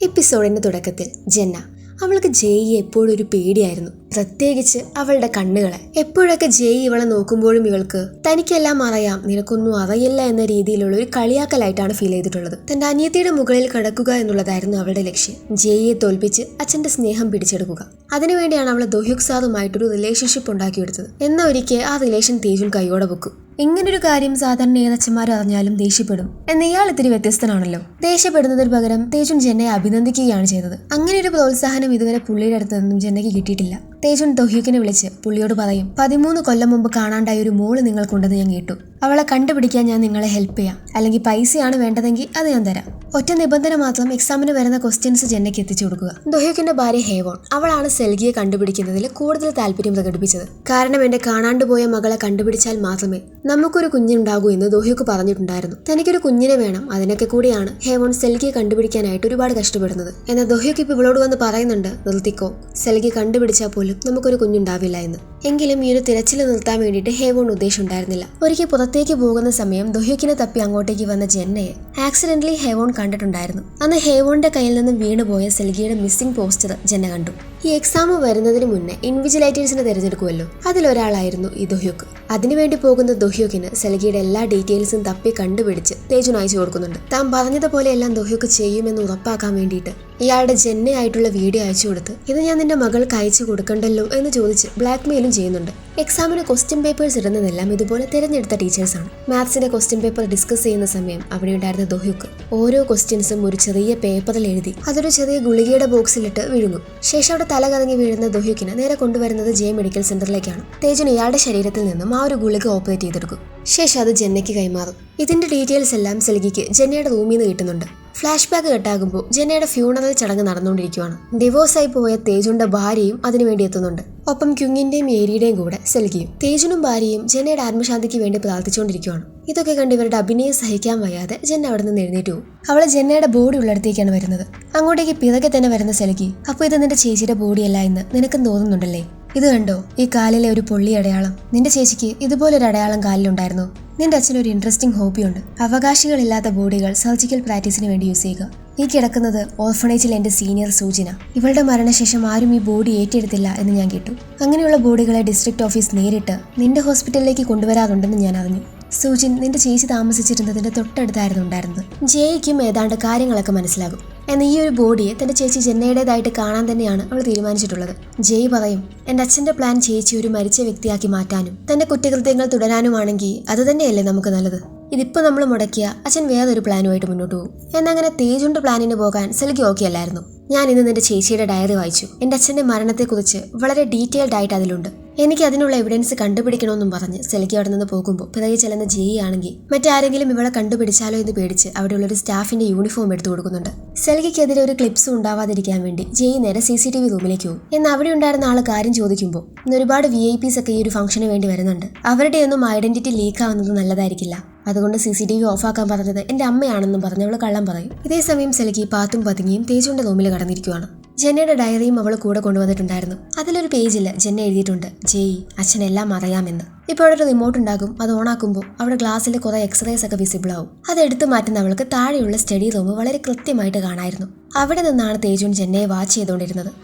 എപ്പിസോഡിന്റെ തുടക്കത്തിൽ ജെന്ന അവൾക്ക് ജെയ്യെ എപ്പോഴും ഒരു പേടിയായിരുന്നു. പ്രത്യേകിച്ച് അവളുടെ കണ്ണുകളെ. എപ്പോഴൊക്കെ ജെയ് ഇവളെ നോക്കുമ്പോഴും ഇവൾക്ക് തനിക്കെല്ലാം അറിയാം, നിനക്കൊന്നും അറിയില്ല എന്ന രീതിയിലുള്ള ഒരു കളിയാക്കലായിട്ടാണ് ഫീൽ ചെയ്തിട്ടുള്ളത്. തന്റെ അനിയത്തിയുടെ മുകളിൽ കിടക്കുക എന്നുള്ളതായിരുന്നു അവളുടെ ലക്ഷ്യം. ജെയ്യെ തോൽപ്പിച്ച് അച്ഛന്റെ സ്നേഹം പിടിച്ചെടുക്കുക. അതിനുവേണ്ടിയാണ് അവൾ ദോഹ്യുക് സാറുമായിട്ടൊരു റിലേഷൻഷിപ്പ് ഉണ്ടാക്കിയെടുത്തത്. എന്നാൽ ഒരിക്കൽ ആ റിലേഷൻ തേജുൻ കൈയോടെ വെക്കും. ഇങ്ങനൊരു കാര്യം സാധാരണ ഏതച്ഛന്മാർ അറിഞ്ഞാലും ദേഷ്യപ്പെടും. എന്നാൽ ഇയാൾ ഇത്തിരി വ്യത്യസ്തനാണല്ലോ. ദേഷ്യപ്പെടുന്നതിന് പകരം തേജുൻ ജെന്നയെ അഭിനന്ദിക്കുകയാണ് ചെയ്തത്. അങ്ങനെ ഒരു പ്രോത്സാഹനം ഇതുവരെ പുള്ളിയുടെ അടുത്ത് നിന്നും ജെന്നയ്ക്ക് കിട്ടിയിട്ടില്ല. തേജുൻ ദോഹ്യുക്കിനെ വിളിച്ച് പുള്ളിയോട് പറയും, 13 കൊല്ലം മുമ്പ് കാണാണ്ടായ ഒരു മോള് നിങ്ങൾക്കുണ്ടെന്ന് ഞാൻ കേട്ടു. അവളെ കണ്ടുപിടിക്കാൻ ഞാൻ നിങ്ങളെ ഹെൽപ്പ് ചെയ്യാം. അല്ലെങ്കിൽ പൈസയാണ് വേണ്ടതെങ്കിൽ അത് ഞാൻ തരാം. ഒറ്റ നിബന്ധന മാത്രം, എക്സാമിന് വരുന്ന ക്വസ്റ്റ്യൻസ് ജെന്നയ്ക്ക് എത്തിച്ചു കൊടുക്കുക. ദോഹ്യുക്കിന്റെ ഭാര്യ ഹേവോൺ, അവളാണ് സെൽഗിയെ കണ്ടുപിടിക്കുന്നതിൽ കൂടുതൽ താല്പര്യം പ്രകടിപ്പിച്ചത്. കാരണം എന്റെ കാണാണ്ടുപോയ മകളെ കണ്ടുപിടിച്ചാൽ മാത്രമേ നമുക്കൊരു കുഞ്ഞുണ്ടാകൂ എന്ന് ദോഹ്യുക്ക് പറഞ്ഞിട്ടുണ്ടായിരുന്നു. തനിക്കൊരു കുഞ്ഞിനെ വേണം. അതിനൊക്കെ കൂടിയാണ് ഹേവോൺ സെൽഗിയെ കണ്ടുപിടിക്കാനായിട്ട് ഒരുപാട് കഷ്ടപ്പെടുന്നത്. എന്നാൽ ദോഹ്യുക്ക് ഇപ്പൊ ഇവളോട് വന്ന് പറയുന്നുണ്ട്, നിർത്തിക്കോ, സെൽഗി കണ്ടുപിടിച്ചാൽ പോലും നമുക്കൊരു കുഞ്ഞുണ്ടാവില്ല എന്ന്. എങ്കിലും ഈ ഒരു തിരച്ചിൽ നിർത്താൻ വേണ്ടിയിട്ട് ഹേവോൺ ഉദ്ദേശം ഉണ്ടായിരുന്നില്ല. ഒരിക്കൽ പുറത്തേക്ക് പോകുന്ന സമയം ദോഹ്യുക്കിനെ തപ്പി അങ്ങോട്ടേക്ക് വന്ന ജെന്നയെ ആക്സിഡന്റലി ഹേവോൺ കണ്ടിട്ടുണ്ടായിരുന്നു. അന്ന് ഹേവോണിന്റെ കയ്യിൽ നിന്നും വീണുപോയ സെൽഗിയുടെ മിസ്സിംഗ് പോസ്റ്റർ ജെന്ന കണ്ടു. ഈ എക്സാം വരുന്നതിന് മുന്നേ ഇൻവിജിലേറ്റേഴ്സിനെ തിരഞ്ഞെടുക്കുമല്ലോ, അതിലൊരാളായിരുന്നു ഈ ദോഹ്യുക്ക്. അതിനുവേണ്ടി പോകുന്ന ദോഹ്യുക്കിന് സെൽഗിയുടെ എല്ലാ ഡീറ്റെയിൽസും തപ്പി കണ്ടുപിടിച്ച് തേജുൻ അയച്ചു കൊടുക്കുന്നുണ്ട്. താൻ പറഞ്ഞതുപോലെ എല്ലാം ദോഹ്യുക്ക് ചെയ്യുമെന്ന് ഉറപ്പാക്കാൻ വേണ്ടിയിട്ട് ഇയാളുടെ ജെന്നയായിട്ടുള്ള വീഡിയോ അയച്ചു കൊടുത്ത്, ഇത് ഞാൻ നിന്റെ മകൾക്ക് അയച്ചു കൊടുക്കണ്ടല്ലോ എന്ന് ചോദിച്ച് ബ്ലാക്ക്മെയിലും ചെയ്യുന്നുണ്ട്. എക്സാമിന് ക്വസ്റ്റ്യൻ പേപ്പേഴ്സ് ഇടുന്നതെല്ലാം ഇതുപോലെ തിരഞ്ഞെടുത്ത ടീച്ചേഴ്സാണ്. മാത്സിന്റെ ക്വസ്റ്റ്യൻ പേപ്പർ ഡിസ്കസ് ചെയ്യുന്ന സമയം അവിടെ ഉണ്ടായിരുന്ന ദോഹ്യുക്ക് ഓരോ ക്വസ്റ്റ്യൻസും ഒരു ചെറിയ പേപ്പറിൽ എഴുതി അതൊരു ചെറിയ ഗുളികയുടെ ബോക്സിലിട്ട് വിഴുങ്ങും. ശേഷം അവിടെ തല കറങ്ങി വീഴുന്ന ദോഹ്യുക്കിനെ നേരെ കൊണ്ടുവരുന്നത് ജെ മെഡിക്കൽ സെന്ററിലേക്കാണ്. തേജുൻ ഇയാളുടെ ശരീരത്തിൽ നിന്നും ആ ഒരു ഗുളിക ഓപ്പറേറ്റ് ചെയ്തെടുക്കും. ശേഷം അത് ജെന്നയ്ക്ക് കൈമാറും. ഇതിന്റെ ഡീറ്റെയിൽസ് എല്ലാം സെൽഗിക്ക് ജെന്നയുടെ റൂമിൽ നിന്ന് കിട്ടുന്നുണ്ട്. ഫ്ലാഷ് ബാക്ക് കെട്ടാകുമ്പോൾ ജെന്നയുടെ ഫ്യൂണറൽ ചടങ്ങ് നടന്നുകൊണ്ടിരിക്കുകയാണ്. ഡിവോഴ്സായി പോയ തേജുന്റെ ഭാര്യയും അതിനുവേണ്ടി എത്തുന്നുണ്ട്. ഒപ്പം ക്യുങ്ങിന്റെയും ഏരിയുടെയും കൂടെ സെൽഗിയും. തേജുനും ഭാര്യയും ജെന്നയുടെ ആത്മശാന്തിക്ക് വേണ്ടി പ്രാർത്ഥിച്ചുകൊണ്ടിരിക്കുകയാണ്. ഇതൊക്കെ കണ്ട് ഇവരുടെ അഭിനയം സഹിക്കാൻ വയ്യാതെ ജെന്ന അവിടെ നിന്ന് എഴുന്നേറ്റ് പോകും. അവളെ ജെന്നയുടെ ബോഡി ഉള്ളിടത്തേക്കാണ് വരുന്നത്. അങ്ങോട്ടേക്ക് പിറകെ തന്നെ വരുന്ന സെൽഗി, അപ്പോൾ ഇത് നിന്റെ ചേച്ചിയുടെ ബോഡിയല്ല എന്ന് നിനക്കും തോന്നുന്നുണ്ടല്ലേ? ഇത് കണ്ടോ, ഈ കാലിലെ ഒരു പൊള്ളി അടയാളം. നിന്റെ ചേച്ചിക്ക് ഇതുപോലൊരു അടയാളം കാലിലുണ്ടായിരുന്നു. നിന്റെ അച്ഛനൊരു ഇൻട്രസ്റ്റിംഗ് ഹോബിയുണ്ട്, അവകാശികളില്ലാത്ത ബോഡികൾ സർജിക്കൽ പ്രാക്ടീസിന് വേണ്ടി യൂസ് ചെയ്യുക. ഈ കിടക്കുന്നത് ഓർഫണേജിൽ എന്റെ സീനിയർ സൂചന. ഇവളുടെ മരണശേഷം ആരും ഈ ബോഡി ഏറ്റെടുത്തില്ല എന്ന് ഞാൻ കേട്ടു. അങ്ങനെയുള്ള ബോഡികളെ ഡിസ്ട്രിക്ട് ഓഫീസ് നേരിട്ട് നിന്റെ ഹോസ്പിറ്റലിലേക്ക് കൊണ്ടുവരാറുണ്ടെന്ന് ഞാൻ അറിഞ്ഞു. സൂജിൻ നിന്റെ ചേച്ചി താമസിച്ചിരുന്നതിന്റെ തൊട്ടടുത്തായിരുന്നു ഉണ്ടായിരുന്നത്. ജെയ്ക്കും ഏതാണ്ട് കാര്യങ്ങളൊക്കെ മനസ്സിലാകും. എന്നാൽ ഈ ഒരു ബോഡിയെ തന്റെ ചേച്ചി ജെന്നയുടേതായിട്ട് കാണാൻ തന്നെയാണ് അവൾ തീരുമാനിച്ചിട്ടുള്ളത്. ജെയ് പറയും, എന്റെ അച്ഛന്റെ പ്ലാൻ ചേച്ചി ഒരു മരിച്ച വ്യക്തിയാക്കി മാറ്റാനും തന്റെ കുറ്റകൃത്യങ്ങൾ തുടരാനുമാണെങ്കിൽ അത് തന്നെയല്ലേ നമുക്ക് നല്ലത്. ഇതിപ്പോ നമ്മൾ മുടക്കിയ അച്ഛൻ വേറൊരു പ്ലാനുമായിട്ട് മുന്നോട്ട് പോകും. എന്നങ്ങനെ തേജുന്റെ പ്ലാനിന് പോകാൻ സെൽഗി ഓക്കെ അല്ലായിരുന്നു. ഞാൻ ഇന്ന് നിന്റെ ചേച്ചിയുടെ ഡയറി വായിച്ചു. എന്റെ അച്ഛന്റെ മരണത്തെക്കുറിച്ച് വളരെ ഡീറ്റെയിൽഡ് ആയിട്ട് അതിലുണ്ട്. എനിക്ക് അതിനുള്ള എവിഡൻസ് കണ്ടുപിടിക്കണമെന്നും പറഞ്ഞ് സെൽഗി അവിടെ നിന്ന് പോകുമ്പോൾ പിറകെ ചെല്ലുന്ന ജെയ് ആണെങ്കിൽ മറ്റാരെങ്കിലും ഇവളെ കണ്ടുപിടിച്ചാലോ എന്ന് പേടിച്ച് അവിടെയുള്ള ഒരു സ്റ്റാഫിന്റെ യൂണിഫോം എടുത്തു കൊടുക്കുന്നുണ്ട്. സെൽഗിക്കെതിരെ ഒരു ക്ലിപ്സും ഉണ്ടാവാതിരിക്കാൻ വേണ്ടി ജെയ് നേരെ CCTV റൂമിലേക്ക് പോകും. എന്നാൽ അവിടെ ഉണ്ടായിരുന്ന ആള് കാര്യം ചോദിക്കുമ്പോൾ ഇന്ന് ഒരുപാട് VIPs ഒക്കെ ഈ ഒരു ഫംഗ്ഷന് വേണ്ടി വരുന്നുണ്ട്. അവരുടെയൊന്നും ഐഡന്റിറ്റി ലീക്ക് ആവുന്നത് നല്ലതായിരിക്കില്ല. അതുകൊണ്ട് CCTV ഓഫാക്കാൻ പറഞ്ഞത് എന്റെ അമ്മയാണെന്നും പറഞ്ഞ് അവള് കള്ളം പറയും. ഇതേസമയം സെൽഗി പാത്തും പതുങ്ങിയും തേജുന്റെ റൂമിൽ കടന്നിരിക്കുകയാണ്. ജെന്നയുടെ ഡയറിയും അവൾ കൂടെ കൊണ്ടുവന്നിട്ടുണ്ടായിരുന്നു. അതിലൊരു പേജിൽ ജെന്ന എഴുതിയിട്ടുണ്ട്, ജെയ് അച്ഛനെല്ലാം അറിയാമെന്ന്. ഇപ്പോൾ അവിടെ ഒരു റിമോട്ട് ഉണ്ടാകും. അത് ഓണാക്കുമ്പോൾ അവിടെ ഗ്ലാസ്സിൽ കുറെ എക്സ്റേസ് ഒക്കെ വിസിബിൾ ആവും. അത് എടുത്തു മാറ്റുന്ന അവൾക്ക് താഴെയുള്ള സ്റ്റഡി റൂം വളരെ കൃത്യമായിട്ട് കാണായിരുന്നു. അവിടെ നിന്നാണ് തേജുൻ ജെന്നയെ വാച്ച് ചെയ്തുകൊണ്ടിരുന്നത്.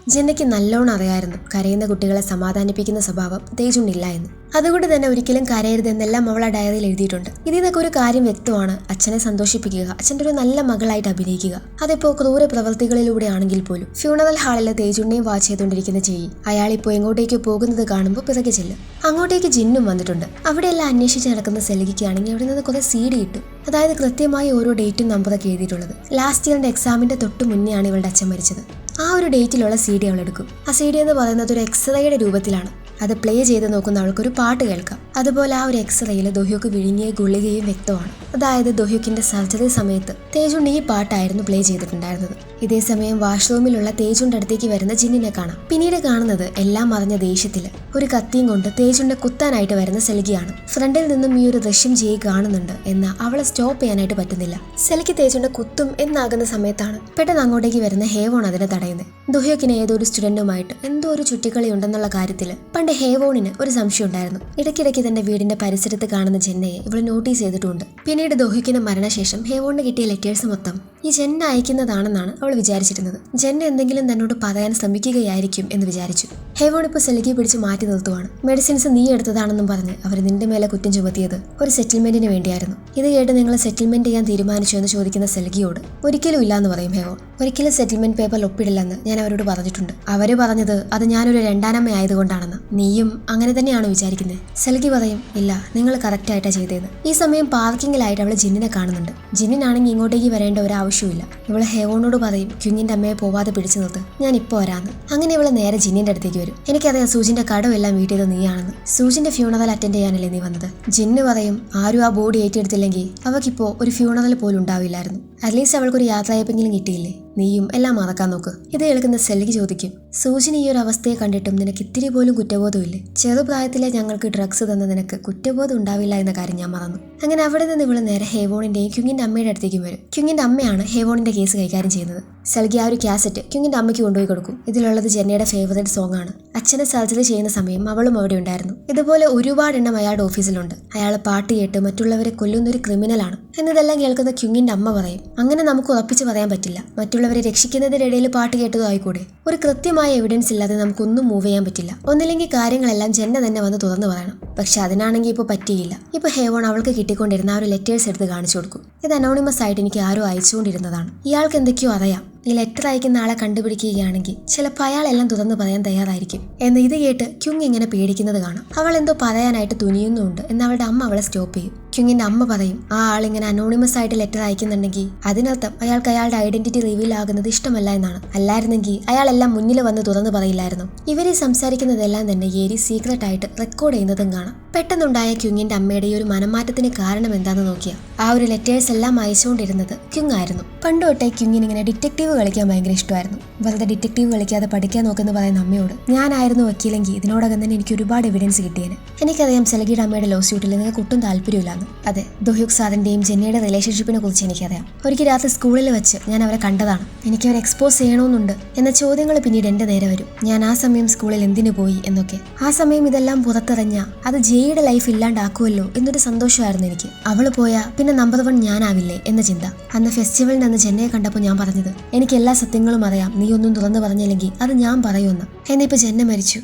ജെന്നയ്ക്ക് നല്ലോണം അറിയായിരുന്നു കരയുന്ന കുട്ടികളെ സമാധാനിപ്പിക്കുന്ന സ്വഭാവം തേജുനില്ല എന്ന്. അതുകൊണ്ട് തന്നെ ഒരിക്കലും കരയരുത് എന്നെല്ലാം അവൾ ആ ഡയറിയിൽ എഴുതിയിട്ടുണ്ട്. ഇതിൽ നിന്നൊക്കെ ഒരു കാര്യം വ്യക്തമാണ്, അച്ഛനെ സന്തോഷിപ്പിക്കുക, അച്ഛൻ്റെ ഒരു നല്ല മകളായിട്ട് അഭിനയിക്കുക. അതിപ്പോ ക്രൂര പ്രവൃത്തികളിലൂടെ ആണെങ്കിൽ പോലും. ഫ്യൂണറൽ ഹാളിൽ തേജുനെയും വാച്ച് ചെയ്തുകൊണ്ടിരിക്കുന്ന ജെയ് അയാളിപ്പോ എങ്ങോട്ടേക്ക് പോകുന്നത് കാണുമ്പോൾ പിറകെ ചെല്ലും. അങ്ങോട്ടേക്ക് ജിന്നും വന്നിട്ടുണ്ട്. അവിടെയെല്ലാം അന്വേഷിച്ച് നടക്കുന്ന സെൽഗിക്കാണെങ്കിൽ അവിടെ നിന്ന് കുറെ CD കിട്ടും. അതായത് കൃത്യമായി ഓരോ ഡേറ്റും നമ്പറൊക്കെ എഴുതിയിട്ടുള്ളത്. ലാസ്റ്റ് ഇയറിന്റെ എക്സാമിന്റെ തൊട്ട് മുന്നെയാണ് ഇവളുടെ അച്ഛൻ മരിച്ചത്. ആ ഒരു ഡേറ്റിലുള്ള CD അവൾ എടുക്കും. ആ CD എന്ന് പറയുന്നത് ഒരു എക്സ്റേയുടെ രൂപത്തിലാണ്. അത് പ്ലേ ചെയ്ത് നോക്കുന്ന അവൾക്കൊരു പാട്ട് കേൾക്കാം. അതുപോലെ ആ ഒരു എക്സ്റേയിൽ ദോഹ്യുക്ക് വിഴുങ്ങിയ ഗുളികയും വ്യക്തമാണ്. അതായത് ദോഹ്യുക്കിന്റെ സർജറി സമയത്ത് തേജുൻ ഈ പാട്ടായിരുന്നു പ്ലേ ചെയ്തിട്ടുണ്ടായിരുന്നത്. ഇതേസമയം വാഷ്റൂമിലുള്ള തേജുന്റെ അടുത്തേക്ക് വരുന്ന ജിന്നിനെ കാണാം. പിന്നീട് കാണുന്നത് എല്ലാം അറിഞ്ഞ ദേഷ്യത്തില് ഒരു കത്തിയും കൊണ്ട് തേജുന്റെ കുത്താനായിട്ട് വരുന്ന സെൽഗിയാണ്. ഫ്രണ്ടിൽ നിന്നും ഈ ഒരു ദൃശ്യം ജെയ് കാണുന്നുണ്ട്. എന്നാൽ അവളെ സ്റ്റോപ്പ് ചെയ്യാനായിട്ട് പറ്റുന്നില്ല. സെൽഗി തേജുന്റെ കുത്തും എന്നാകുന്ന സമയത്താണ് പെട്ടെന്ന് അങ്ങോട്ടേക്ക് വരുന്ന ഹേവോൺ അതിനെ തടയുന്നത്. ദോഹ്യുക്കിന് ഏതോ ഒരു സ്റ്റുഡന്റുമായിട്ട് എന്തോ ഒരു ചുറ്റിക്കളി ഉണ്ടെന്നുള്ള കാര്യത്തിൽ പണ്ട് അതുകൊണ്ട് ഹേവോണിന് ഒരു സംശയം ഉണ്ടായിരുന്നു. ഇടയ്ക്കിടയ്ക്ക് തന്റെ വീടിന്റെ പരിസരത്ത് കാണുന്ന ജെന്നയെ ഇവൾ നോട്ടീസ് ചെയ്തിട്ടുണ്ട്. പിന്നീട് ദോഹിക്കിന്റെ മരണശേഷം ഹേവോണിന് കിട്ടിയ ലെറ്റേഴ്സ് മൊത്തം ഈ ജെന്ന അയക്കുന്നതാണെന്നാണ് അവൾ വിചാരിച്ചിരുന്നത്. ജെന്ന എന്തെങ്കിലും തന്നോട് പറയാൻ ശ്രമിക്കുകയായിരിക്കും എന്ന് വിചാരിച്ചു. ഹേവോൺ ഇപ്പോൾ സെൽഗിയെ പിടിച്ച് മാറ്റി നിർത്തുവാണ്. മെഡിസിൻസ് നീ എടുത്തതാണെന്നും പറഞ്ഞ് അവർ നിന്റെ മേലെ കുറ്റം ചുമത്തിയത് ഒരു സെറ്റിൽമെന്റിന് വേണ്ടിയായിരുന്നു. ഇത് കേട്ട് നിങ്ങൾ സെറ്റിൽമെന്റ് ചെയ്യാൻ തീരുമാനിച്ചു എന്ന് ചോദിക്കുന്ന സെൽഗിയോട് ഒരിക്കലും ഇല്ലാന്ന് പറയും ഹേവോൺ. ഒരിക്കലും സെറ്റിൽമെന്റ് പേപ്പറിൽ ഒപ്പിടില്ലെന്ന് ഞാൻ അവരോട് പറഞ്ഞിട്ടുണ്ട്. അവര് പറഞ്ഞത് അത് ഞാനൊരു രണ്ടാനമ്മ ആയതുകൊണ്ടാണെന്ന്. നീയും അങ്ങനെ തന്നെയാണോ വിചാരിക്കുന്നത്? സെൽഗി പറയും, ഇല്ല, നിങ്ങൾ കറക്റ്റ് ആയിട്ടാ ചെയ്തത്. ഈ സമയം പാർക്കിങ്ങിലായിട്ട് അവൾ ജിന്നിനെ കാണുന്നുണ്ട്. ജിന്നിനാണെങ്കിൽ ഇങ്ങോട്ടേക്ക് വരേണ്ട ഒരു ആവശ്യമില്ല. ഇവള് ഹേവോണോട് പറയും, ക്യുങ്ങിന്റെ അമ്മയെ പോവാതെ പിടിച്ചു നിർത്ത്, ഞാൻ ഇപ്പൊ വരാന്ന്. അങ്ങനെ ഇവള് നേരെ ജിന്നിന്റെ അടുത്തേക്ക് വരും. എനിക്കറിയാം സൂജിന്റെ കടമെല്ലാം വീട്ടിയത് നീയാണെന്ന്. സൂജിന്റെ ഫ്യൂണറൽ അറ്റൻഡ് ചെയ്യാനല്ലേ നീ വന്നത്? ജിന്ന് പറയും, ആരും ആ ബോഡി ഏറ്റെടുത്തില്ലെങ്കിൽ അവക്കിപ്പോ ഒരു ഫ്യൂണറൽ പോലും ഉണ്ടാവില്ലായിരുന്നു. അറ്റ്ലീസ്റ്റ് അവൾക്കൊരു യാത്രയപ്പെങ്കിലും കിട്ടിയില്ലേ? നീയും എല്ലാം മറക്കാൻ നോക്ക്. ഇത് കേൾക്കുന്ന സെൽഗി ചോദിക്കും, സൂജിന് ഈ ഒരു അവസ്ഥയെ കണ്ടിട്ടും നിനക്ക് ഇത്തിരി പോലും കുറ്റബോധമില്ലേ? ചെറുപ്രായത്തിലെ ഞങ്ങൾക്ക് ഡ്രഗ്സ് തന്ന നിനക്ക് കുറ്റബോധം ഉണ്ടാവില്ല എന്ന കാര്യം ഞാൻ മറന്നു. അങ്ങനെ അവിടെ നിന്ന് ഇവള് നേരെ ഹേവോണിന്റെയും ക്യുങ്ങിന്റെ അമ്മയുടെ അടുത്തേക്കും വരും. ക്യുങ്ങിന്റെ അമ്മയാണ് ഹേവോണിന്റെ കേസ് കൈകാര്യം ചെയ്യുന്നത്. സെൽഗി ആ ഒരു കാസറ്റ് ക്യുങ്ങിന്റെ അമ്മയ്ക്ക് കൊണ്ടുപോയി കൊടുക്കും. ഇതിലുള്ളത് ജെന്നയുടെ ഫേവറേറ്റ് സോങ് ആണ്. അച്ഛനെ സർജറി ചെയ്യുന്ന സമയം അവളും അവിടെ ഉണ്ടായിരുന്നു. ഇതുപോലെ ഒരുപാടെണ്ണം അയാളുടെ ഓഫീസിലുണ്ട്. അയാൾ പാട്ട് കേട്ട് മറ്റുള്ളവരെ കൊല്ലുന്നൊരു ക്രിമിനലാണ് എന്നതെല്ലാം കേൾക്കുന്ന ക്യുങ്ങിന്റെ അമ്മ പറയും, അങ്ങനെ നമുക്ക് ഉറപ്പിച്ച് പറയാൻ പറ്റില്ല. മറ്റുള്ളവരെ രക്ഷിക്കുന്നതിനിടയിൽ പാട്ട് കേട്ടതും ആയിക്കൂടെ? ഒരു കൃത്യമായ എവിഡൻസ് ഇല്ലാതെ നമുക്കൊന്നും മൂവ് ചെയ്യാൻ പറ്റില്ല. ഒന്നില്ലെങ്കിൽ കാര്യങ്ങളെല്ലാം ജെന്ന തന്നെ വന്ന് തുറന്നു പറയണം. പക്ഷെ അതിനാണെങ്കിൽ ഇപ്പോൾ പറ്റിയില്ല. ഇപ്പൊ ഹേവോൺ അവൾക്ക് കിട്ടിക്കൊണ്ടിരുന്ന ആ ഒരു ലെറ്റേഴ്സ് എടുത്ത് കാണിച്ചു കൊടുക്കും. ഇത് അനോണിമസ് ആയിട്ട് എനിക്ക് ആരോ അയച്ചുകൊണ്ടിരുന്നതാണ്. ഇയാൾക്ക് എന്തൊക്കെയോ അറിയാം. ഈ ലെറ്റർ അയക്കുന്ന ആളെ കണ്ടുപിടിക്കുകയാണെങ്കിൽ ചിലപ്പോൾ അയാളെല്ലാം തുറന്നു പറയാൻ തയ്യാറായിരിക്കും എന്ന് ഇത് കേട്ട് ക്യുങ് ഇങ്ങനെ പേടിക്കുന്നത് കാണാം. അവൾ എന്തോ പറയാനായിട്ട് തുനിയുന്നുണ്ട് എന്ന് അവളുടെ അമ്മ അവളെ സ്റ്റോപ്പ് ചെയ്യും. ക്യുങ്ങിന്റെ അമ്മ പറയും, ആ ആളിങ്ങനെ അനോണിമസ് ആയിട്ട് ലെറ്റർ അയക്കുന്നുണ്ടെങ്കിൽ അതിനർത്ഥം അയാൾക്ക് അയാളുടെ ഐഡന്റിറ്റി റിവീൽ ആകുന്നത് ഇഷ്ടമല്ല എന്നാണ്. അല്ലായിരുന്നെങ്കിൽ അയാളെല്ലാം മുന്നിൽ വന്ന് തുറന്നു പറയില്ലായിരുന്നു. ഇവരെ സംസാരിക്കുന്നതെല്ലാം തന്നെ ഏരി സീക്രട്ട് ആയിട്ട് റെക്കോർഡ് ചെയ്യുന്നതും കാണാം. പെട്ടെന്നുണ്ടായ ക്യുങ്ങിന്റെ അമ്മയുടെ ഈ ഒരു മനമാറ്റത്തിന് കാരണം എന്താണെന്ന് നോക്കിയാൽ ആ ഒരു ലെറ്റേഴ്സ് എല്ലാം അയച്ചുകൊണ്ടിരുന്നത് ക്യുങ് ആയിരുന്നു. പണ്ട് തൊട്ടേ ക്യുങ്ങിന് ഇങ്ങനെ ഡിറ്റക്റ്റീവ് കളിക്കാൻ ഭയങ്കര ഇഷ്ടമായിരുന്നു. വെറുതെ ഡിറ്റക്റ്റീവ് കളിക്കാതെ പഠിക്കാൻ നോക്കുന്ന പറയുന്ന അമ്മയോട്, ഞാനായിരുന്നു വക്കീലെങ്കിൽ ഇതിനോടകം തന്നെ എനിക്ക് ഒരുപാട് എവിഡൻസ് കിട്ടിയേനെ. എനിക്കറിയാം സെൽഗിയുടെ അമ്മയുടെ ലോ സ്യൂട്ടിൽ നിങ്ങൾക്ക് ഒട്ടും താല്പര്യമില്ലാന്ന്. അതെ, ദോഹ്യുക് സാറിന്റെയും ജെന്നയുടെ റിലേഷൻഷിപ്പിനെ കുറിച്ച് എനിക്കറിയാം. ഒരിക്കൽ രാത്രി സ്കൂളിൽ വെച്ച് ഞാൻ അവരെ കണ്ടതാണ്. എനിക്ക് അവരെ എക്സ്പോസ് ചെയ്യണമെന്നുണ്ട് എന്ന ചോദ്യങ്ങൾ പിന്നീട് എന്റെ നേരെ വരും. ഞാൻ ആ സമയം സ്കൂളിൽ എന്തിനു പോയി എന്നൊക്കെ. ആ സമയം ഇതെല്ലാം പുറത്തിറങ്ങ അത് ജെയുടെ ലൈഫ് ഇല്ലാണ്ടാക്കുമല്ലോ എന്നൊരു സന്തോഷമായിരുന്നു എനിക്ക്. അവള് പോയാ പിന്നെ നമ്പർ 1 ഞാനാവില്ലേ എന്ന ചിന്ത. അന്ന് ഫെസ്റ്റിവലിന് അന്ന് ജെന്നയെ കണ്ടപ്പോൾ ഞാൻ പറഞ്ഞത്, എനിക്ക് എല്ലാ സത്യങ്ങളും അറിയാം, നീ ഒന്നും തുറന്നു പറഞ്ഞില്ലെങ്കിൽ അത് ഞാൻ പറയുമെന്ന്. എന്നിപ്പോ ജെന്ന മരിച്ചു.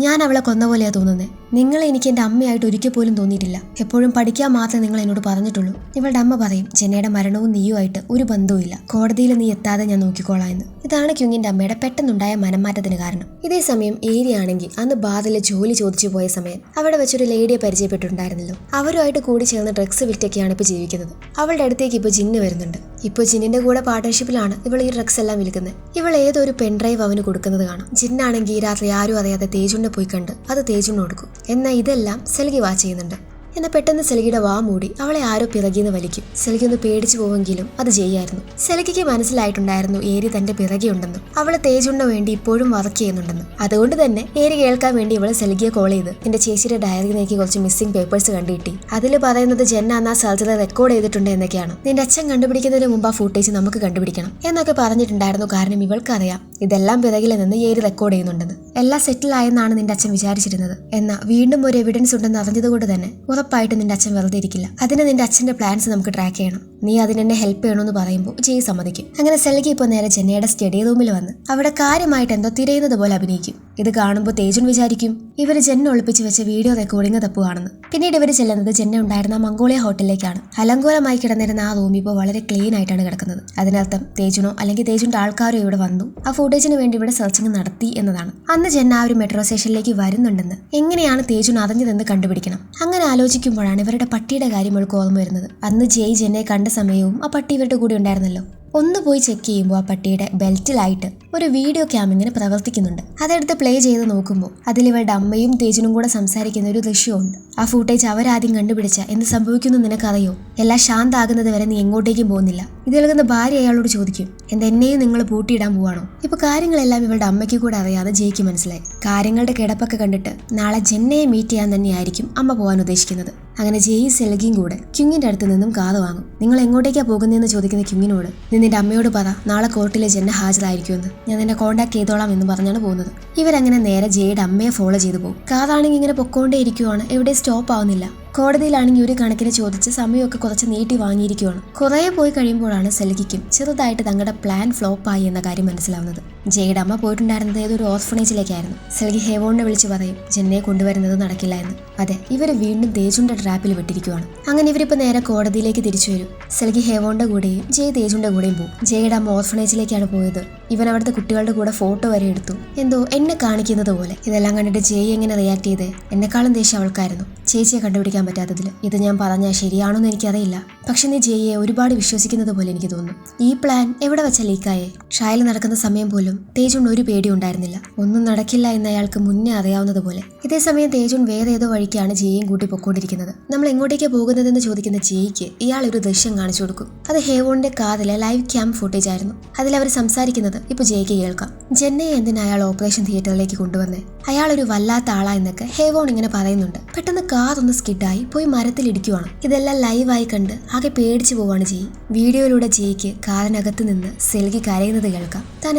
ഞാൻ അവളെ കൊന്ന പോലെയാ തോന്നുന്നത്. നിങ്ങളെ എനിക്ക് എന്റെ അമ്മയായിട്ട് ഒരിക്കൽ പോലും തോന്നിയിട്ടില്ല. എപ്പോഴും പഠിക്കാൻ മാത്രമേ നിങ്ങൾ എന്നോട് പറഞ്ഞിട്ടുള്ളൂ. ഇവളുടെ അമ്മ പറയും, ജെന്നയുടെ മരണവും നീയുമായിട്ട് ഒരു ബന്ധവുമില്ല, കോടതിയിൽ നീ എത്താതെ ഞാൻ നോക്കിക്കോളാം എന്ന്. ഇതാണ് ക്യുങ്ങിന്റെ അമ്മയുടെ പെട്ടെന്നുണ്ടായ മനംമാറ്റത്തിന് കാരണം. ഇതേ സമയം ഏരിയാണെങ്കിൽ അന്ന് ബാറിലെ ജോലി ചോദിച്ചു പോയ സമയം അവിടെ വെച്ചൊരു ലേഡിയെ പരിചയപ്പെട്ടിട്ടുണ്ടായിരുന്നല്ലോ. അവരുമായിട്ട് കൂടി ചേർന്ന് ഡ്രഗ്സ് വിറ്റൊക്കെയാണ് ഇപ്പൊ ജീവിക്കുന്നത്. അവളുടെ അടുത്തേക്ക് ഇപ്പൊ ജിന്ന് വരുന്നുണ്ട്. ഇപ്പൊ ജിന്നിന്റെ കൂടെ പാർട്ണർഷിപ്പിലാണ് ഇവൾ ഈ ഡ്രഗ്സ് എല്ലാം വിൽക്കുന്നത്. ഇവൾ ഏതൊരു പെൻഡ്രൈവ് അവന് കൊടുക്കുന്നത് കാണാം. ജിന്നാണെങ്കിൽ രാത്രി ആരും അറിയാതെ തേജുണ്ണെ പോയി കണ്ട് അത് തേജുണ്ണ കൊടുക്കും. എന്നാൽ ഇതെല്ലാം സെൽഗി വാച്ച് ചെയ്യുന്നുണ്ട്. എന്നാൽ പെട്ടെന്ന് സെൽഗിയുടെ വാ മൂടി അവളെ ആരോ പിറകിന്ന് വലിക്കും. സെൽഗി ഒന്ന് പേടിച്ചു പോവെങ്കിലും അത് ചെയ്യായിരുന്നു. സെൽഗിക്ക് മനസ്സിലായിട്ടുണ്ടായിരുന്നു ഏരി തന്റെ പിറകെ ഉണ്ടെന്നും അവള് തേജുണ്ണ വേണ്ടി ഇപ്പോഴും വർക്ക് ചെയ്യുന്നുണ്ടെന്നും. അതുകൊണ്ട് തന്നെ ഏരി കേൾക്കാൻ വേണ്ടി ഇവള് സെൽഗിയെ കോൾ ചെയ്ത് നിന്റെ ചേച്ചിയുടെ ഡയറി നോക്കി കുറച്ച് മിസ്സിംഗ് പേപ്പേഴ്സ് കണ്ടുകിട്ടി. അതിൽ പറയുന്നത് ജെന്ന അന്ന് ആ സർജറി റെക്കോർഡ് ചെയ്തിട്ടുണ്ട് എന്നൊക്കെയാണ്. നിന്റെ അച്ഛൻ കണ്ടുപിടിക്കുന്നതിന് മുമ്പ് ആ ഫുട്ടേജ് നമുക്ക് കണ്ടുപിടിക്കണം എന്നൊക്കെ പറഞ്ഞിട്ടുണ്ടായിരുന്നു. കാരണം ഇവൾക്കറിയാം ഇതെല്ലാം പിറകിൽ നിന്ന് ഏരി റെക്കോർഡ് ചെയ്യുന്നുണ്ടെന്ന്. എല്ലാം സെറ്റിൽ ആയെന്നാണ് നിന്റെ അച്ഛൻ വിചാരിച്ചിരുന്നത്. എന്നാൽ വീണ്ടും ഒരു എവിഡൻസ് ഉണ്ടെന്ന് അറിഞ്ഞതുകൊണ്ട് തന്നെ ഉറപ്പായിട്ട് നിന്റെ അച്ഛൻ വെറുതെ ഇരിക്കില്ല. അതിന് നിന്റെ അച്ഛന്റെ പ്ലാൻസ് നമുക്ക് ട്രാക്ക് ചെയ്യണം. നീ അതിനെന്നെ ഹെൽപ്പ് ചെയ്യണമെന്ന് പറയുമ്പോൾ ജയ് സമ്മതിക്കും. അങ്ങനെ സെൽഗി ഇപ്പോൾ നേരെ ജെന്നയുടെ സ്റ്റഡി റൂമിൽ വന്ന് അവിടെ കാര്യമായിട്ട് എന്തോ തിരയുന്നത് പോലെ അഭിനയിക്കും. ഇത് കാണുമ്പോൾ തേജുൻ വിചാരിക്കും ഇവര് ജെന്ന ഒളിപ്പിച്ച് വെച്ച വീഡിയോ റെക്കോർഡിംഗ് തപ്പുവാണെന്ന്. പിന്നീട് ഇവർ ചെല്ലുന്നത് ജെന്ന ഉണ്ടായിരുന്ന മംഗോളിയ ഹോട്ടലിലേക്കാണ്. അലങ്കോലമായി കിടന്നിരുന്ന ആ റൂം ഇപ്പോൾ വളരെ ക്ലീൻ ആയിട്ടാണ് കിടക്കുന്നത്. അതിനർത്ഥം തേജുനോ അല്ലെങ്കിൽ തേജുന്റെ ആൾക്കാരോ ഇവിടെ വന്നു ആ ഫുട്ടേജിന് വേണ്ടി ഇവിടെ സെർച്ചിങ് നടത്തി എന്നതാണ്. അന്ന് ജെന്ന ആ ഒരു മെട്രോ സ്റ്റേഷനിലേക്ക് വരുന്നുണ്ടെന്ന് എങ്ങനെയാണ് തേജുൻ അറിഞ്ഞതെന്ന് കണ്ടുപിടിക്കണം. അങ്ങനെ ആലോചിക്കുമ്പോഴാണ് ഇവരുടെ പട്ടിയുടെ കാര്യം ഇവൾക്ക് ഓർമ്മ വരുന്നത്. അന്ന് ജയ് ജെന്നയെ കണ്ട സമയവും ആ പട്ടി ഇവരുടെ കൂടെ ഉണ്ടായിരുന്നല്ലോ. ഒന്ന് പോയി ചെക്ക് ചെയ്യുമ്പോൾ ആ പട്ടിയുടെ ബെൽറ്റിലായിട്ട് ഒരു വീഡിയോ ക്യാം ഇങ്ങനെ പ്രവർത്തിക്കുന്നുണ്ട്. അതെടുത്ത് പ്ലേ ചെയ്ത് നോക്കുമ്പോൾ അതിൽ ഇവരുടെ അമ്മയും തേജുനും കൂടെ സംസാരിക്കുന്ന ഒരു ദൃശ്യമുണ്ട്. ആ ഫുട്ടേജ് അവരാദ്യം കണ്ടുപിടിച്ച എന്ത് സംഭവിക്കുന്നു നിനക്കറിയോ? എല്ലാം ശാന്താകുന്നത് വരെ നീ എങ്ങോട്ടേക്കും പോകുന്നില്ല. ഇത് കേൾക്കുന്ന ഭാര്യ അയാളോട് ചോദിക്കും, എന്നെയും നിങ്ങൾ പൂട്ടിയിടാൻ പോവാണോ? ഇപ്പൊ കാര്യങ്ങളെല്ലാം ഇവളുടെ അമ്മയ്ക്ക് കൂടെ അറിയാതെ ജയ്ക്ക് മനസ്സിലായി. കാര്യങ്ങളുടെ കിടപ്പൊക്കെ കണ്ടിട്ട് നാളെ ജെന്നയെ മീറ്റ് ചെയ്യാൻ തന്നെയായിരിക്കും അമ്മ പോകാൻ ഉദ്ദേശിക്കുന്നത്. അങ്ങനെ ജയ് സെൽഗിയും കൂടെ ക്യുങ്ങിന്റെ അടുത്ത് നിന്നും കാറ് വാങ്ങും. നിങ്ങൾ എങ്ങോട്ടേക്കാ പോകുന്നതെന്ന് ചോദിക്കുന്ന ക്യുങ്ങിനോട് നിന്റെ അമ്മയോട് പറ നാളെ കോർട്ടിലെ ജെന്ന ഹാജരായിരിക്കുമെന്ന്. ഞാൻ നിന്നെ കോൺടാക്ട് ചെയ്തോളാം എന്ന് പറഞ്ഞാണ് പോകുന്നത്. ഇവരങ്ങനെ നേരെ ജയുടെ അമ്മയെ ഫോളോ ചെയ്തു പോകും. കാറാണെങ്കിൽ ഇങ്ങനെ പൊക്കോണ്ടേ ഇരിക്കുവാണ്, എവിടെ സ്റ്റോപ്പ് ആവുന്നില്ല. കോടതിയിലാണെങ്കിൽ ഒരു കണക്കിന് ചോദിച്ച് സമയമൊക്കെ കുറച്ച് നീട്ടി വാങ്ങിയിരിക്കുവാണ്. കുറേ പോയി കഴിയുമ്പോഴാണ് സെൽഗിക്കും ചെറുതായിട്ട് തങ്ങളുടെ പ്ലാൻ ഫ്ലോപ്പായി എന്ന കാര്യം മനസ്സിലാവുന്നത്. ജയുടെ അമ്മ പോയിട്ടുണ്ടായിരുന്നത് ഏതൊരു ഓർഫണേജിലേക്കായിരുന്നു. സെൽഗി ഹേവോണിനെ വിളിച്ച് പറയും ജെന്നയെ കൊണ്ടുവരുന്നത് നടക്കില്ല എന്ന്. അതെ, ഇവർ വീണ്ടും തേജുന്റെ ട്രാപ്പിൽ വിട്ടിരിക്കുവാണ്. അങ്ങനെ ഇവരിപ്പോ നേരെ കോടതിയിലേക്ക് തിരിച്ചു വരും. സെൽഗി ഹേവോണിന്റെ കൂടെയും ജയ് തേജുന്റെ കൂടെയും പോകും. ജയുടെ അമ്മ ഓർഫണേജിലേക്കാണ് പോയത്. ഇവൻ അവിടുത്തെ കുട്ടികളുടെ കൂടെ ഫോട്ടോ വരെ എടുത്തു, എന്തോ എന്നെ കാണിക്കുന്നത് പോലെ. ഇതെല്ലാം കണ്ടിട്ട് ജയ് എങ്ങനെ റിയാക്ട് ചെയ്തേ? എന്നെക്കാളും ദേഷ്യം അവൾക്കായിരുന്നു, ചേച്ചിയെ കണ്ടുപിടിക്കാൻ പറ്റാത്തതിൽ. ഇത് ഞാൻ പറഞ്ഞാൽ ശരിയാണോന്ന് എനിക്കറിയില്ല, പക്ഷെ നീ ജയ്യെ ഒരുപാട് വിശ്വസിക്കുന്നത് പോലെ എനിക്ക് തോന്നുന്നു. ഈ പ്ലാൻ എവിടെ വെച്ച ലീക്കായേ? ട്രയൽ നടക്കുന്ന സമയം പോലും തേജുൺ ഒരു പേടി ഉണ്ടായിരുന്നില്ല. ഒന്നും നടക്കില്ല എന്ന് അയാൾക്ക് മുന്നേ അറിയാവുന്നത് പോലെ. ഇതേസമയം തേജുൺ വേറെ ഏതോ വഴിക്കാണ് ജയ്യെയും കൂട്ടി പൊക്കോണ്ടിരിക്കുന്നത്. നമ്മൾ എങ്ങോട്ടേക്ക് പോകുന്നതെന്ന് ചോദിക്കുന്ന ജയ്ക്ക് ഇയാൾ ഒരു ദൃശ്യം കാണിച്ചു കൊടുക്കും. അത് ഹേവോണിന്റെ കാറിലെ ലൈവ് ക്യാം ഫുട്ടേജ് ആയിരുന്നു. അതിലവർ സംസാരിക്കുന്നത് ഇപ്പൊ ജയ്ക്ക് കേൾക്കാം. ജെന്നയെ എന്തിനാ അയാൾ ഓപ്പറേഷൻ തിയേറ്ററിലേക്ക് കൊണ്ടുവന്നേ? അയാൾ ഒരു വല്ലാത്ത ആളാ എന്നൊക്കെ ഹേവോൺ ഇങ്ങനെ പറയുന്നുണ്ട്. പെട്ടെന്ന് കാർ ഒന്ന് സ്കിഡായി പോയി മരത്തിലിടിക്കുവാണ്. ഇതെല്ലാം ലൈവായി കണ്ട് ആകെ പേടിച്ചു പോവാണ് ജയ്. വീഡിയോയിലൂടെ ജയ്ക്ക് കാറിനകത്ത് നിന്ന് സെൽഗി കരയുന്നത് കേൾക്കാം. താൻ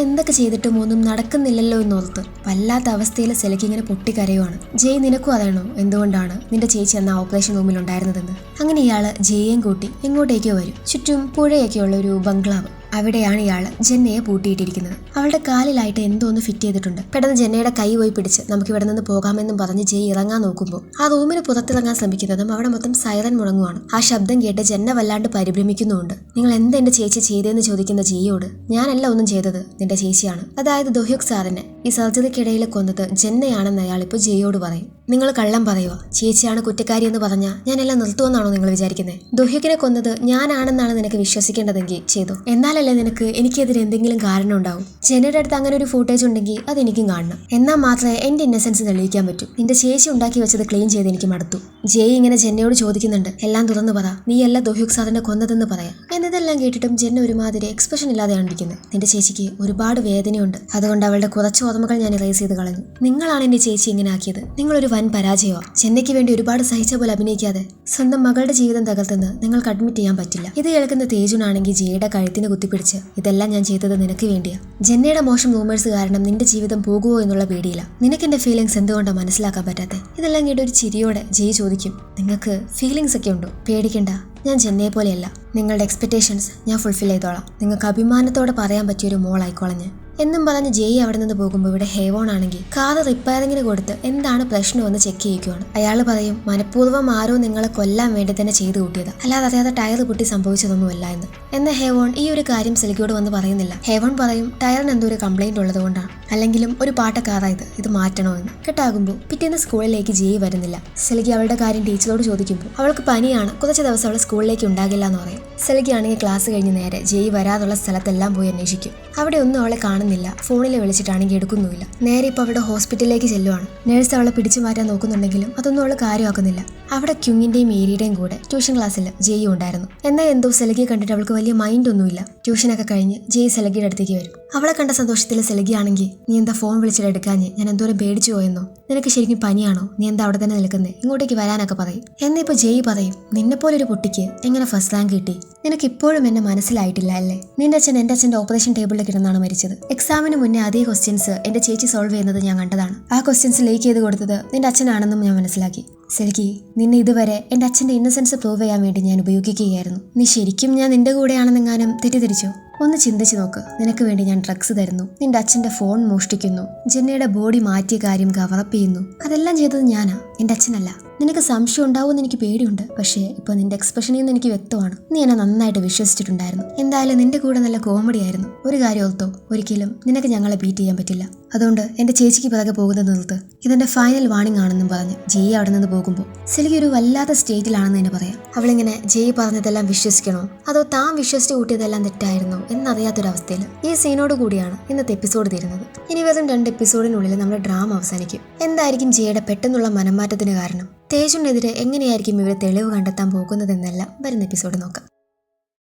എന്തൊക്കെ ചെയ്തിട്ടും ഒന്നും നടക്കുന്നില്ലല്ലോ എന്നോർത്ത് വല്ലാത്ത അവസ്ഥയിൽ സെൽഗി ഇങ്ങനെ പൊട്ടിക്കരയുവാണ്. ജയ്, നിനക്കും അറിയണോ എന്തുകൊണ്ടാണ് നിന്റെ ചേച്ചി എന്ന ഓപ്പറേഷൻ റൂമിൽ ഉണ്ടായിരുന്നതെന്ന്? അങ്ങനെ ഇയാള് ജയ്യേയും കൂട്ടി എങ്ങോട്ടേക്കോ വരും. ചുറ്റും പുഴയൊക്കെയുള്ള ഒരു ബംഗ്ലാവ്. അവിടെയാണ് ഇയാള് ജെന്നയെ പൂട്ടിയിട്ടിരിക്കുന്നത്. അവളുടെ കാലിലായിട്ട് എന്തോന്ന് ഫിറ്റ് ചെയ്തിട്ടുണ്ട്. പെട്ടെന്ന് ജെന്നയുടെ കൈ പോയി പിടിച്ച് നമുക്ക് ഇവിടെ നിന്ന് പോകാമെന്നും പറഞ്ഞ് ജയ് ഇറങ്ങാൻ നോക്കുമ്പോൾ ആ റൂമിന് പുറത്തിറങ്ങാൻ ശ്രമിക്കുന്നതും അവിടെ മൊത്തം സൈറൻ മുഴങ്ങുവാണ്. ആ ശബ്ദം കേട്ട് ജെന്ന വല്ലാണ്ട് പരിഭ്രമിക്കുന്നുമുണ്ട്. നിങ്ങൾ എന്താ എന്റെ ചേച്ചി ചെയ്തതെന്ന് ചോദിക്കുന്ന ജയ്യോട് ഞാനല്ല ഒന്നും ചെയ്തത്, നിന്റെ ചേച്ചിയാണ്, അതായത് ദൊഹ്യുക് സാറിനെ ഈ സർജറിക്കിടയിൽ കൊന്നത് ജെന്നയാണെന്ന് അയാൾ ഇപ്പോൾ ജയ്യോട് പറയും. നിങ്ങൾ കള്ളം പറയുക, ചേച്ചിയാണ് കുറ്റക്കാരി എന്ന് പറഞ്ഞാൽ ഞാനെല്ലാം നിർത്തുമെന്നാണോ നിങ്ങൾ വിചാരിക്കുന്നത്? ദൊഹ്യുക്കിനെ കൊന്നത് ഞാനാണെന്നാണ് നിനക്ക് വിശ്വസിക്കേണ്ടതെങ്കിൽ ചെയ്തു. എന്നാലല്ലേ നിനക്ക് എനിക്കെതിരെ എന്തെങ്കിലും കാരണം ഉണ്ടാവും. ജെന്നയുടെ അടുത്ത് അങ്ങനെ ഒരു ഫുട്ടേജ് ഉണ്ടെങ്കിൽ അതെനിക്കും കാണണം. എന്നാൽ മാത്രമേ എന്റെ ഇന്നസെൻസ് തെളിയിക്കാൻ പറ്റൂ. നിന്റെ ചേച്ചി ഉണ്ടാക്കി വെച്ചത് ക്ലീൻ ചെയ്ത് എനിക്ക് മടുത്തു. ജയ് ഇങ്ങനെ ജെന്നയോട് ചോദിക്കുന്നുണ്ട്, എല്ലാം തുറന്നു പറ, നീയല്ല ദൊഹ്യുക് സാറിനെ കൊന്നതെന്ന് പറയാം. എന്നിതെല്ലാം കേട്ടിട്ടും ജെന്ന ഒരുമാതിരി എക്സ്പ്രഷൻ ഇല്ലാതെയാണ് ഇരിക്കുന്നത്. നിന്റെ ചേച്ചിക്ക് ഒരുപാട് വേദനയുണ്ട്, അതുകൊണ്ട് അവളുടെ കുറച്ച് ഓർമ്മകൾ ഞാൻ ഇറേസ് ചെയ്ത് കളഞ്ഞു. നിങ്ങളാണ് എന്റെ ചേച്ചി ഇങ്ങനെ ആക്കിയത്. നിങ്ങളൊരു വൻ പരാജയമാണ്. ചെന്നൈക്ക് വേണ്ടി ഒരുപാട് സഹിച്ച പോലെ അഭിനയിക്കാതെ സ്വന്തം മകളുടെ ജീവിതം തകർത്തെന്ന് നിങ്ങൾക്ക് അഡ്മിറ്റ് ചെയ്യാൻ പറ്റില്ല. ഇത് കേൾക്കുന്ന തേജുനാണെങ്കിൽ ജയയുടെ കഴുത്തിന് കുത്തിപ്പിടിച്ച് ഇതെല്ലാം ഞാൻ ചെയ്തത് നിനക്ക് വേണ്ടിയാ. ജെന്നയുടെ മോശം റൂമേഴ്സ് കാരണം നിന്റെ ജീവിതം പോകുമോ എന്നുള്ള പേടിയില്ല. നിനക്ക് എന്റെ ഫീലിംഗ്സ് എന്തുകൊണ്ടാണ് മനസ്സിലാക്കാൻ പറ്റാത്തെ? ഇതെല്ലാം കേട്ട് ഒരു ചിരിയോടെ ജയ് ചോദിക്കും, നിങ്ങൾക്ക് ഫീലിംഗ്സ് ഒക്കെ ഉണ്ടോ? പേടിക്കണ്ട, ഞാൻ ജെന്നയെ പോലെയല്ല. നിങ്ങളുടെ എക്സ്പെക്ടേഷൻസ് ഞാൻ ഫുൾഫിൽ ചെയ്തോളാം. നിങ്ങൾക്ക് അഭിമാനത്തോടെ പറയാൻ പറ്റിയൊരു മോളായിക്കോളഞ്ഞ് എന്നും പറഞ്ഞ് ജയ് അവിടെ നിന്ന് പോകുമ്പോൾ ഇവിടെ ഹേവോൺ ആണെങ്കിൽ കാറ് റിപ്പയറിങ്ങിന് കൊടുത്ത് എന്താണ് പ്രശ്നമെന്ന് ചെക്ക് ചെയ്യിക്കുവാണ്. അയാൾ പറയും മനഃപൂർവ്വം ആരോ നിങ്ങളെ കൊല്ലാൻ വേണ്ടി തന്നെ ചെയ്തു കൂട്ടിയത്, അല്ലാതെ അറിയാതെ ടയർ പൊട്ടി സംഭവിച്ചതൊന്നുമല്ല എന്ന്. എന്നാൽ ഹേവോൺ ഈ ഒരു കാര്യം സെൽഗിയോട് വന്ന് പറയുന്നില്ല. ഹേവോൺ പറയും ടയറിന് എന്തോ ഒരു കംപ്ലൈന്റ് ഉള്ളത് കൊണ്ടാണ്, അല്ലെങ്കിലും ഒരു പാട്ടക്കാറായത്, ഇത് മാറ്റണോ എന്ന്. കെട്ടാകുമ്പോൾ പിറ്റേന്ന് സ്കൂളിലേക്ക് ജയ് വരുന്നില്ല. സെൽഗി അവളുടെ കാര്യം ടീച്ചറോട് ചോദിക്കുമ്പോൾ അവൾക്ക് പനിയാണ്, കുറച്ച് ദിവസം അവൾ സ്കൂളിലേക്ക് ഉണ്ടാകില്ല എന്ന് പറയും. സെൽഗി ആണെങ്കിൽ ക്ലാസ് കഴിഞ്ഞ് നേരെ ജയ് വരാതുള്ള സ്ഥലത്തെല്ലാം പോയി അന്വേഷിക്കും. അവിടെ ഒന്നും അവളെ കാണുന്നില്ല. ഫോണിൽ വിളിച്ചിട്ടാണെങ്കിൽ എടുക്കുന്നുമില്ല. നേരെ ഇപ്പോൾ അവളുടെ ഹോസ്പിറ്റലിലേക്ക് ചെല്ലുവാണ്. നേഴ്സ് അവളെ പിടിച്ചു മാറ്റാൻ നോക്കുന്നുണ്ടെങ്കിലും അതൊന്നും അവൾ കാര്യമാക്കുന്നില്ല. അവിടെ ക്യുങ്ങിന്റെയും മേരിയുടെയും കൂടെ ട്യൂഷൻ ക്ലാസ്സിൽ ജയ് ഉണ്ടായിരുന്നു. എന്നാൽ എന്തോ സെൽഗിയെ കണ്ടിട്ട് അവൾക്ക് വലിയ മൈൻഡ് ഒന്നുമില്ല. ട്യൂഷനൊക്കെ കഴിഞ്ഞ് ജയ് സെൽഗിയുടെ അടുത്തേക്ക് വരും. അവളെ കണ്ട സന്തോഷത്തിൽ സെൽഗി ആണെങ്കിൽ നീ എന്താ ഫോൺ വിളിച്ചിട്ട് എടുക്കാഞ്ഞ്, ഞാൻ എന്തോരം പേടിച്ചു പോയെന്നോ, നിനക്ക് ശരിക്കും പനിയാണോ, നീ എന്താ അവിടെ തന്നെ നിൽക്കുന്നേ, ഇങ്ങോട്ടേക്ക് വരാനൊക്കെ പറയും. എന്നിപ്പോ ജയ് പറയും നിന്നെപ്പോലെ ഒരു കുട്ടിക്ക് എങ്ങനെ ഫസ്റ്റ് റാങ്ക് കിട്ടി? നിനക്ക് ഇപ്പോഴും എന്നെ മനസ്സിലായിട്ടില്ല അല്ലേ? നിന്റെ അച്ഛൻ എന്റെ അച്ഛൻ്റെ ഓപ്പറേഷൻ ടേബിളിൽ കിടന്നാണ് മരിച്ചത്. എക്സാമിന് മുന്നേ അതേ ക്വസ്റ്റ്യൻസ് എന്റെ ചേച്ചി സോൾവ് ചെയ്യുന്നത് ഞാൻ കണ്ടതാണ്. ആ ക്വസ്റ്റ്യൻസ് ലീക്ക് ചെയ്ത് കൊടുത്തത് നിന്റെ അച്ഛനാണെന്നും ഞാൻ മനസ്സിലാക്കി. സെൽഗി, നിന്നെ ഇതുവരെ എന്റെ അച്ഛന്റെ ഇന്നസെൻസ് പ്രൂവ് ചെയ്യാൻ വേണ്ടി ഞാൻ ഉപയോഗിക്കുകയായിരുന്നു. നീ ശരിക്കും ഞാൻ നിന്റെ കൂടെയാണെന്നെങ്ങാനും തെറ്റിദ്ധരിച്ചോ? ഒന്ന് ചിന്തിച്ചു നോക്ക്. നിനക്ക് വേണ്ടി ഞാൻ ഡ്രഗ്സ് തരുന്നു, നിന്റെ അച്ഛന്റെ ഫോൺ മോഷ്ടിക്കുന്നു, ജെന്നയുടെ ബോഡി മാറ്റിയ കാര്യം കവറപ്പ് ചെയ്യുന്നു. അതെല്ലാം ചെയ്തത് ഞാനാ, എന്റെ അച്ഛനല്ല. നിനക്ക് സംശയം ഉണ്ടാവുമെന്ന് എനിക്ക് പേടിയുണ്ട്, പക്ഷേ ഇപ്പൊ നിന്റെ എക്സ്പ്രഷനിൽ നിന്ന് എനിക്ക് വ്യക്തമാണ് നീ എന്നെ നന്നായിട്ട് വിശ്വസിച്ചിട്ടുണ്ടായിരുന്നു. എന്തായാലും നിന്റെ കൂടെ നല്ല കോമഡി ആയിരുന്നു. ഒരു കാര്യം ഓർത്തോ, ഒരിക്കലും നിനക്ക് ഞങ്ങളെ ബീറ്റ് ചെയ്യാൻ പറ്റില്ല. അതുകൊണ്ട് എന്റെ ചേച്ചിക്ക് പിറകെ പോകുന്നത് നിർത്ത്. ഇതെന്റെ ഫൈനൽ വാണിംഗ് ആണെന്നും പറഞ്ഞ് ജയ് അവിടെ നിന്ന് പോകുമ്പോൾ സെൽഗി ഒരു വല്ലാത്ത സ്റ്റേറ്റിലാണെന്ന് തന്നെ പറയാം. അവളിങ്ങനെ ജയ് പറഞ്ഞതെല്ലാം വിശ്വസിക്കണോ അതോ താൻ വിശ്വസിച്ച് കൂട്ടിയതെല്ലാം തെറ്റായിരുന്നോ എന്നറിയാത്തൊരവസ്ഥയിൽ ഈ സീനോട് കൂടിയാണ് ഇന്നത്തെ എപ്പിസോഡ് തീരുന്നത്. ഇനി വെറും 2 എപ്പിസോഡിനുള്ളിൽ നമ്മുടെ ഡ്രാമ അവസാനിക്കും. എന്തായിരിക്കും ജയയുടെ പെട്ടെന്നുള്ള മനംമാറ്റത്തിന് കാരണം? തേജുനെതിരെ എങ്ങനെയായിരിക്കും ഇവർ തെളിവ് കണ്ടെത്താൻ പോകുന്നതെന്നെല്ലാം വരുന്ന എപ്പിസോഡ് നോക്കാം.